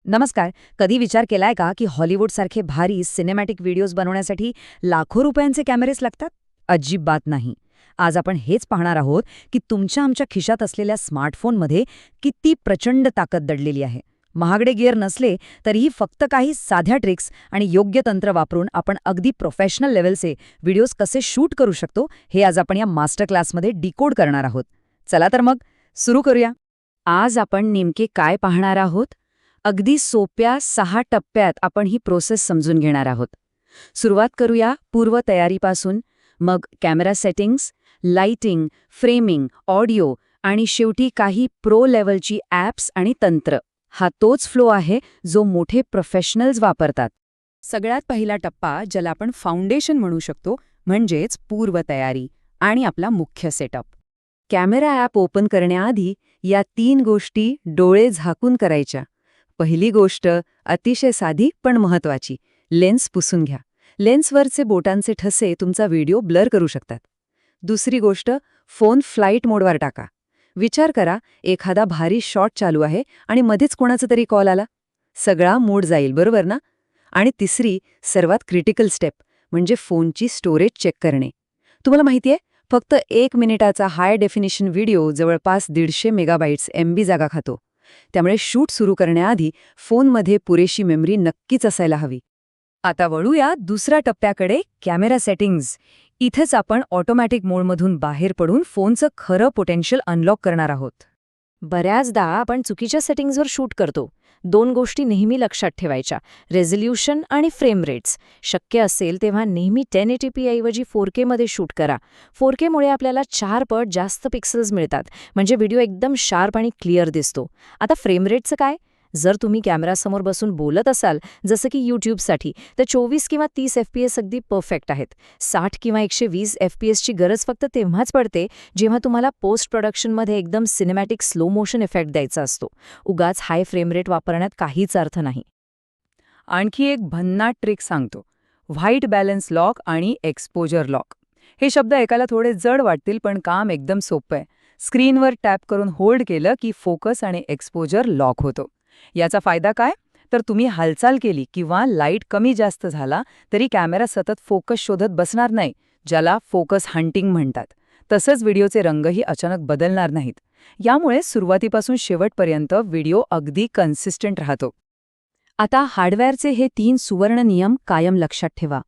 नमस्कार. कधी विचार केलाय का की हॉलिवूडसारखे भारी सिनेमॅटिक व्हिडिओज बनवण्यासाठी लाखो रुपयांचे कॅमेरेस लागतात? अजिबात नाही. आज आपण हेच पाहणार आहोत की तुमच्या आमच्या खिशात असलेल्या स्मार्टफोनमध्ये किती प्रचंड ताकद दडलेली आहे. महागडे गिअर नसले तरीही फक्त काही साध्या ट्रिक्स आणि योग्य तंत्र वापरून आपण अगदी प्रोफेशनल लेवलचे व्हिडिओज कसे शूट करू शकतो हे आज आपण या मास्टर क्लासमध्ये डिकोड करणार आहोत. चला तर मग सुरू करूया. आज आपण नेमके काय पाहणार आहोत? अगदी सोप्या 6 टप्प्यात आपण ही प्रोसेस समजून घेणार आहोत. सुरुवात करूया पूर्वतयारीपासून, मग camera settings, lighting, framing, audio आणि शेवटी काही प्रो लेव्हलची ॲप्स आणि तंत्र. हा तोच फ्लो आहे जो मोठे प्रोफेशनल्स वापरतात. सगळ्यात पहिला टप्पा ज्याला आपण फाउंडेशन म्हणू शकतो म्हणजेच पूर्वतयारी आणि आपला मुख्य सेटअप. कॅमेरा ॲप ओपन करण्याआधी या 3 गोष्टी डोळे झाकून करायच्या. पहिली गोष्ट अतिशय साधी पण महत्वाची, लेन्स पुसून घ्या. लेन्सवरचे बोटांचे ठसे तुमचा व्हिडिओ ब्लर करू शकतात. दुसरी गोष्ट, फोन फ्लाईट मोडवर टाका. विचार करा, एखादा भारी शॉट चालू आहे आणि मध्येच कोणाचा तरी कॉल आला. सगळा मूड जाईल, बरोबर ना? आणि तिसरी, सर्वात क्रिटिकल स्टेप म्हणजे फोनची स्टोरेज चेक करणे. तुम्हाला माहितीये, फक्त 1 मिनिटाचा हाय डेफिनिशन व्हिडिओ जवळपास 150 मेगाबाइट्स MB जागा खातो. त्यामुळे शूट सुरू करण्याआधी फोनमध्ये पुरेशी मेमरी नक्कीच असायला हवी. आता वळूया दुसऱ्या टप्प्याकडे, कॅमेरा सेटिंग्ज. इथेच आपण ऑटोमॅटिक मोडमधून बाहेर पडून फोनचं खरं पोटेन्शियल अनलॉक करणार आहोत. बऱ्याचदा आपण चुकीच्या सेटिंग्जवर शूट करतो. 2 गोष्टी नेहमी लक्षात ठेवायच्या, रेझोल्यूशन आणि फ्रेम रेट्स. शक्य असेल तेव्हा नेहमी 1080p ऐवजी 4K मध्ये शूट करा. 4K मुळे आपल्याला 4 पट जास्त पिक्सेल्स मिळतात, म्हणजे व्हिडिओ एकदम शार्प आणि क्लिअर दिसतो. आता फ्रेम रेटचं काय? जर तुम्ही कॅमेरासमोर बसून बोलत असाल, जसं की यूट्यूबसाठी, तर 24 किंवा 30 FPS अगदी परफेक्ट आहेत. 60 किंवा 120 FPSची गरज फक्त तेव्हाच पडते जेव्हा तुम्हाला पोस्ट प्रोडक्शनमध्ये एकदम सिनेमॅटिक स्लो मोशन इफेक्ट द्यायचा असतो. उगाच हाय फ्रेम रेट वापरण्यात काहीच अर्थ नाही. आणखी एक भन्नाट ट्रिक सांगतो, व्हाईट बॅलन्स लॉक आणि एक्सपोजर लॉक. हे शब्द ऐकायला थोडे जड वाटतील पण काम एकदम सोपं आहे. स्क्रीनवर टॅप करून होल्ड केलं की फोकस आणि एक्सपोजर लॉक होतो. याचा फायदा काय? तर तुम्ही हालचाल केली किंवा लाईट कमी जास्त झाला तरी कॅमेरा सतत फोकस शोधत बसणार नाही, ज्याला फोकस हंटिंग म्हणतात. तसंच व्हिडिओचे रंगही अचानक बदलणार नाहीत. यामुळे सुरुवातीपासून शेवटपर्यंत व्हिडिओ अगदी कन्सिस्टंट राहतो. आता हार्डवेअरचे हे 3 सुवर्ण नियम कायम लक्षात ठेवा.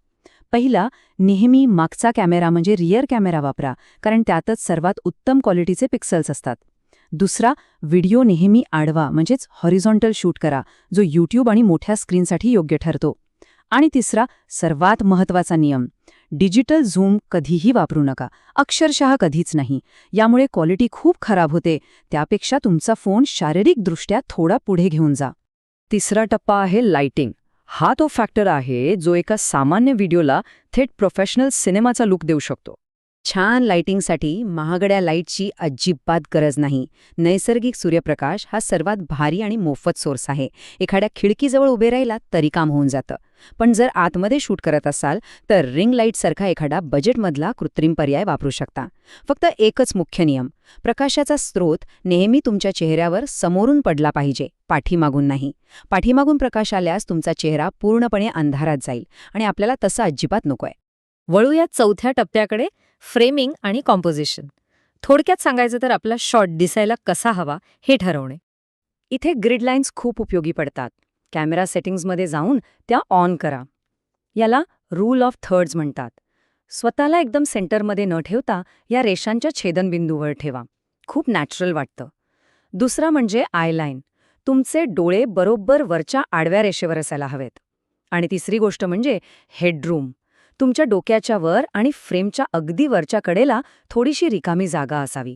पहिला, नेहमी मागचा कॅमेरा म्हणजे रियर कॅमेरा वापरा, कारण त्यातच सर्वात उत्तम क्वालिटीचे पिक्सेल्स असतात. दुसरा, व्हिडिओ नेहमी आडवा म्हणजेच हॉरिझॉन्टल शूट करा, जो यूट्यूब आणि मोठ्या स्क्रीनसाठी योग्य ठरतो. आणि तिसरा, सर्वात महत्त्वाचा नियम, डिजिटल झूम कधीही वापरू नका, अक्षरशः कधीच नाही. यामुळे क्वालिटी खूप खराब होते. त्यापेक्षा तुमचा फोन शारीरिकदृष्ट्या थोडा पुढे घेऊन जा. तिसरा टप्पा आहे लाइटिंग. हा तो फॅक्टर आहे जो एका सामान्य व्हिडिओला थेट प्रोफेशनल सिनेमाचा लुक देऊ शकतो. छान लाइटिंगसाठी महागड्या लाईटची अजिबात गरज नाही. नैसर्गिक सूर्यप्रकाश हा सर्वात भारी आणि मोफत सोर्स आहे. एखाद्या खिडकीजवळ उभे राहिलात तरी काम होऊन जातं. पण जर आतमध्ये शूट करत असाल तर रिंग लाईटसारखा एखादा बजेटमधला कृत्रिम पर्याय वापरू शकता. फक्त एकच मुख्य नियम, प्रकाशाचा स्रोत नेहमी तुमच्या चेहऱ्यावर समोरून पडला पाहिजे, पाठीमागून नाही. पाठीमागून प्रकाश आल्यास तुमचा चेहरा पूर्णपणे अंधारात जाईल आणि आपल्याला तसं अजिबात नकोय. वळूया चौथ्या टप्प्याकडे, फ्रेमिंग आणि कॉम्पोजिशन. थोडक्यात सांगायचं तर आपला शॉट दिसायला कसा हवा हे ठरवणे. इथे ग्रिड लाईन्स खूप उपयोगी पडतात. कॅमेरा सेटिंग्जमध्ये जाऊन त्या ऑन करा. याला रूल ऑफ थर्ड्स म्हणतात. स्वतःला एकदम सेंटरमध्ये न ठेवता या रेषांच्या छेदनबिंदूवर ठेवा. खूप नॅचरल वाटतं. दुसरा म्हणजे आयलाईन. तुमचे डोळे बरोबर वरच्या आडव्या रेषेवर असायला हवेत. आणि तिसरी गोष्ट म्हणजे हेडरूम. तुमच्या डोक्याच्या वर आणि फ्रेमच्या अगदी वरच्या कडेला थोडीशी रिकामी जागा असावी,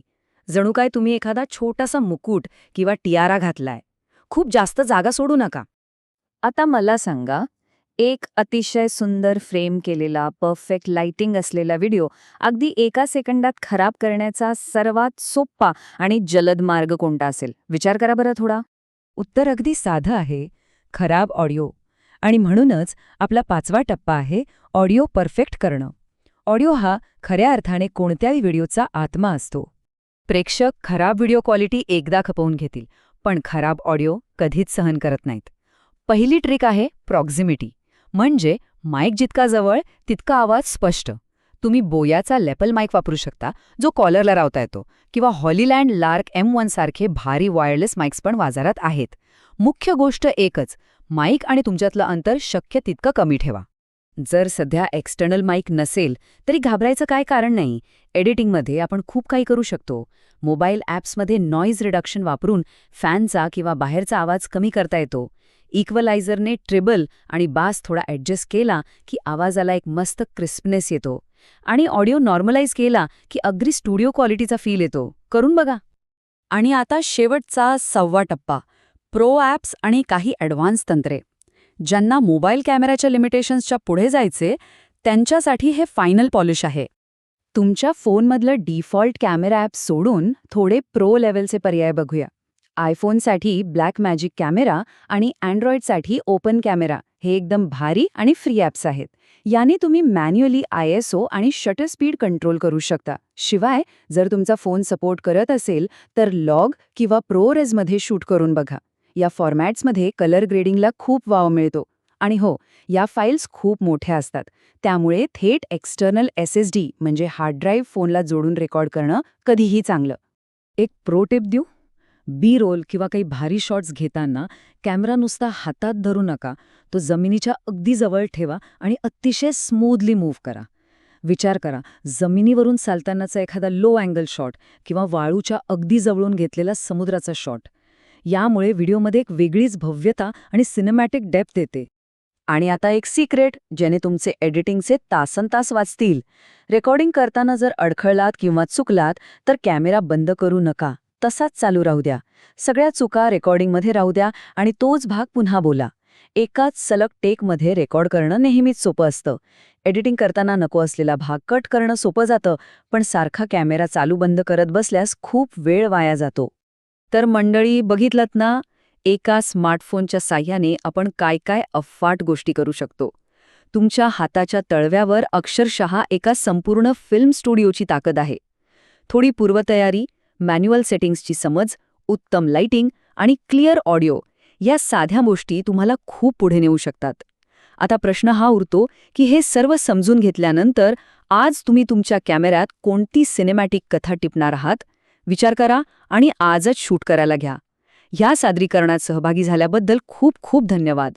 जणू काय तुम्ही एखादा छोटासा मुकुट किंवा टियारा घातलाय. खूप जास्त जागा सोडू नका. आता मला सांगा, एक अतिशय सुंदर फ्रेम केलेला परफेक्ट लाइटिंग असलेला व्हिडिओ अगदी 1 सेकंदात खराब करण्याचा सर्वात सोपा आणि जलद मार्ग कोणता असेल? विचार करा बरं थोडा. उत्तर अगदी साधं आहे, खराब ऑडिओ. आणि म्हणूनच आपला 5वा टप्पा आहे ऑडिओ परफेक्ट करणं. ऑडिओ हा खऱ्या अर्थाने कोणत्याही व्हिडिओचा आत्मा असतो. प्रेक्षक खराब व्हिडिओ क्वालिटी एकदा खपवून घेतील, पण खराब ऑडिओ कधीच सहन करत नाहीत. पहिली ट्रिक आहे प्रॉक्झिमिटी, म्हणजे माईक जितका जवळ तितका आवाज स्पष्ट. तुम्ही बोयाचा लेपल माईक वापरू शकता, जो कॉलरला लावता येतो, किंवा हॉलीलँड लार्क M1 सारखे भारी वायरलेस माईक्स पण बाजारात आहेत. मुख्य गोष्ट एकच, माईक आणि तुमच्यातलं अंतर शक्य तितकं कमी ठेवा. जर सध्या एक्सटर्नल माईक नसेल तरी घाबरायचं काय कारण नाही. एडिटिंगमध्ये आपण खूप काही करू शकतो. मोबाईल ॲप्समध्ये नॉईज रिडक्शन वापरून फॅनचा किंवा बाहेरचा आवाज कमी करता येतो. इक्वलायझरने ट्रिबल आणि बास थोडा ॲडजस्ट केला की आवाजाला एक मस्त क्रिस्पनेस येतो. आणि ऑडिओ नॉर्मलाइज केला की अगदी स्टुडिओ क्वालिटीचा फील येतो. करून बघा. आणि आता शेवटचा 6वा टप्पा, प्रो ॲप्स आणि काही ॲडव्हान्स तंत्रे. ज्यांना मोबाईल कॅमेऱ्याच्या लिमिटेशन्सच्या पुढे जायचे त्यांच्यासाठी हे फायनल पॉलिश आहे. तुमच्या फोनमधलं डिफॉल्ट कॅमेरा ॲप सोडून थोडे प्रो लेव्हलचे पर्याय बघूया. आयफोनसाठी ब्लॅक मॅजिक कॅमेरा आणि अँड्रॉइडसाठी ओपन कॅमेरा हे एकदम भारी आणि फ्री ॲप्स आहेत. याने तुम्ही मॅन्युअली ISO आणि शटर स्पीड कंट्रोल करू शकता. शिवाय जर तुमचा फोन सपोर्ट करत असेल तर लॉग किंवा ProResमध्ये शूट करून बघा. या फॉर्मॅट्समध्ये कलर ग्रेडिंगला खूप वाव मिळतो. आणि हो, या फाईल्स खूप मोठ्या असतात, त्यामुळे थेट एक्सटर्नल SSD म्हणजे हार्ड ड्राईव्ह फोनला जोडून रेकॉर्ड करणं कधीही चांगलं. एक प्रो टिप देऊ? बी रोल किंवा काही भारी शॉट्स घेताना कॅमेरा नुसता हातात धरू नका, तो जमिनीच्या अगदी जवळ ठेवा आणि अतिशय स्मूथली मूव्ह करा. विचार करा, जमिनीवरून चालतानाचा एखादा लो अँगल शॉट किंवा वाळूच्या अगदी जवळून घेतलेला समुद्राचा शॉट. यामुळे व्हिडिओमध्ये एक वेगळीच भव्यता आणि सिनेमॅटिक डेप्थ येते. आणि आता एक सिक्रेट ज्याने तुमचे एडिटिंगचे तासनतास वाचतील. रेकॉर्डिंग करताना जर अडखळलात किंवा चुकलात तर कॅमेरा बंद करू नका, तसाच चालू राहू द्या. सगळ्या चुका रेकॉर्डिंगमध्ये राहू द्या आणि तोच भाग पुन्हा बोला. एकाच सलग टेकमध्ये रेकॉर्ड करणं नेहमीच सोपं असतं. एडिटिंग करताना नको असलेला भाग कट करणं सोपं जातं, पण सारखा कॅमेरा चालू बंद करत बसल्यास खूप वेळ वाया जातो. तर मंडळी, बघितलत ना, एका स्मार्टफोनच्या साह्याने आपण काय काय अफाट गोष्टी करू शकतो. तुमच्या हाताच्या तळव्यावर अक्षरशः एका संपूर्ण फिल्म स्टुडिओची ताकद आहे. थोडी पूर्वतयारी, मॅन्युअल सेटिंग्सची समज, उत्तम लाइटिंग आणि क्लिअर ऑडिओ या साध्या गोष्टी तुम्हाला खूप पुढे नेऊ शकतात. आता प्रश्न हा उरतो की हे सर्व समजून घेतल्यानंतर आज तुम्ही तुमच्या कॅमेऱ्यात कोणती सिनेमॅटिक कथा टिपणार आहात? विचार करा आणि आजच शूट करायला घ्या. ह्या सादरीकरणात सहभागी झाल्याबद्दल खूप खूप धन्यवाद.